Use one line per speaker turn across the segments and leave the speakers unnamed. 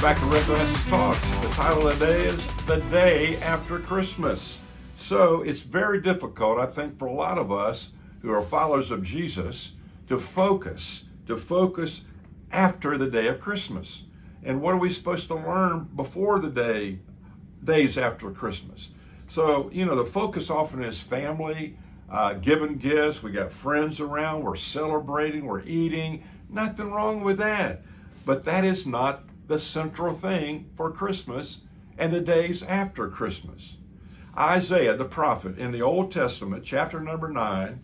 back to Red Glasses Talks. The title of the day is The Day After Christmas. So it's very difficult, I think, for a lot of us who are followers of Jesus to focus after the day of Christmas. And what are we supposed to learn before the days after Christmas? So, the focus often is family, giving gifts. We got friends around. We're celebrating. We're eating. Nothing wrong with that. But that is not the central thing for Christmas and the days after Christmas. Isaiah, the prophet, in the Old Testament, chapter number 9,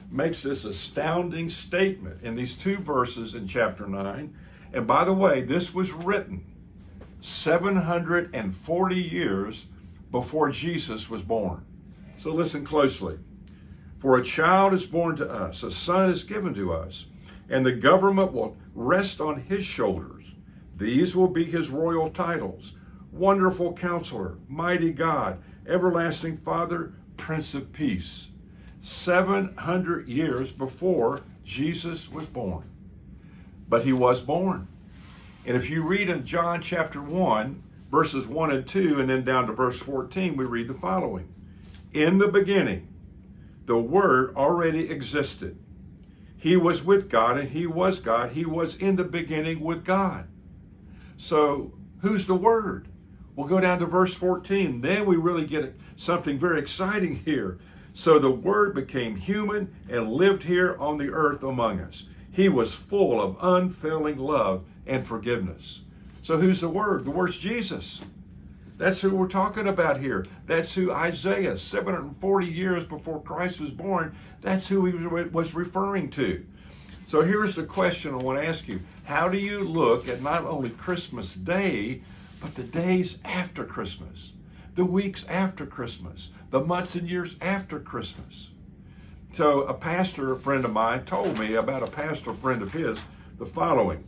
makes this astounding statement in these two verses in chapter 9. And by the way, this was written 740 years before Jesus was born. So listen closely. For a child is born to us, a son is given to us, and the government will rest on his shoulders. These will be his royal titles: Wonderful Counselor, Mighty God, Everlasting Father, Prince of Peace. 700 years before Jesus was born. But he was born. And if you read in John chapter 1, verses 1 and 2, and then down to verse 14, we read the following. In the beginning, the Word already existed. He was with God, and he was God. He was in the beginning with God. So who's the Word? We'll go down to verse 14. Then we really get something very exciting here. So the Word became human and lived here on the earth among us. He was full of unfailing love and forgiveness. So who's the Word? The Word's Jesus. That's who we're talking about here. That's who Isaiah, 740 years before Christ was born, that's who he was referring to. So here's the question I want to ask you. How do you look at not only Christmas Day, but the days after Christmas, the weeks after Christmas, the months and years after Christmas? So a pastor friend of mine told me about a pastor friend of his the following.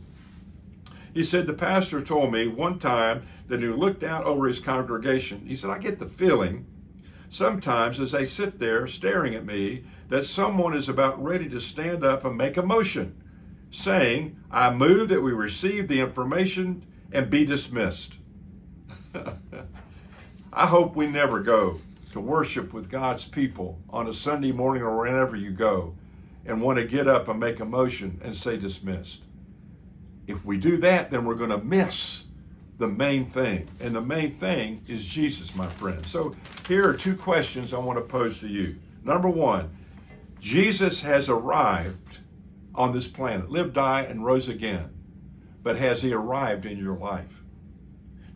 He said, the pastor told me one time that he looked out over his congregation. He said, I get the feeling sometimes as they sit there staring at me that someone is about ready to stand up and make a motion saying, I move that we receive the information and be dismissed. I hope we never go to worship with God's people on a Sunday morning or wherever you go and want to get up and make a motion and say dismissed. If we do that, then we're going to miss the main thing. And the main thing is Jesus, my friend. So here are two questions I want to pose to you. Number one, Jesus has arrived on this planet, lived, died, and rose again. But has he arrived in your life?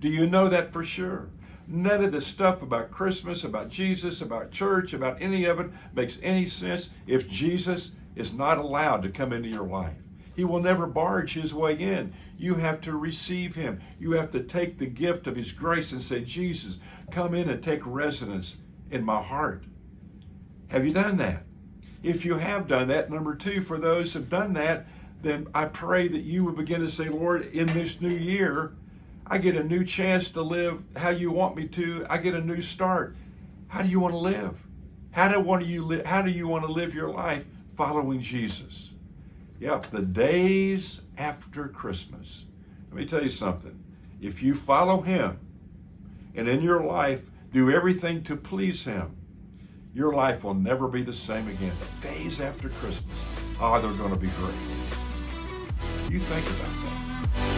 Do you know that for sure? None of the stuff about Christmas, about Jesus, about church, about any of it makes any sense if Jesus is not allowed to come into your life. He will never barge his way in. You have to receive him. You have to take the gift of his grace and say, Jesus, come in and take residence in my heart. Have you done that? If you have done that, number two, for those who have done that, then I pray that you would begin to say, Lord, in this new year, I get a new chance to live how you want me to. I get a new start. How do you want to live? How do you want to live your life following Jesus? Yep, the days after Christmas. Let me tell you something. If you follow him and in your life do everything to please him, your life will never be the same again. The days after Christmas, they're going to be great. You think about that.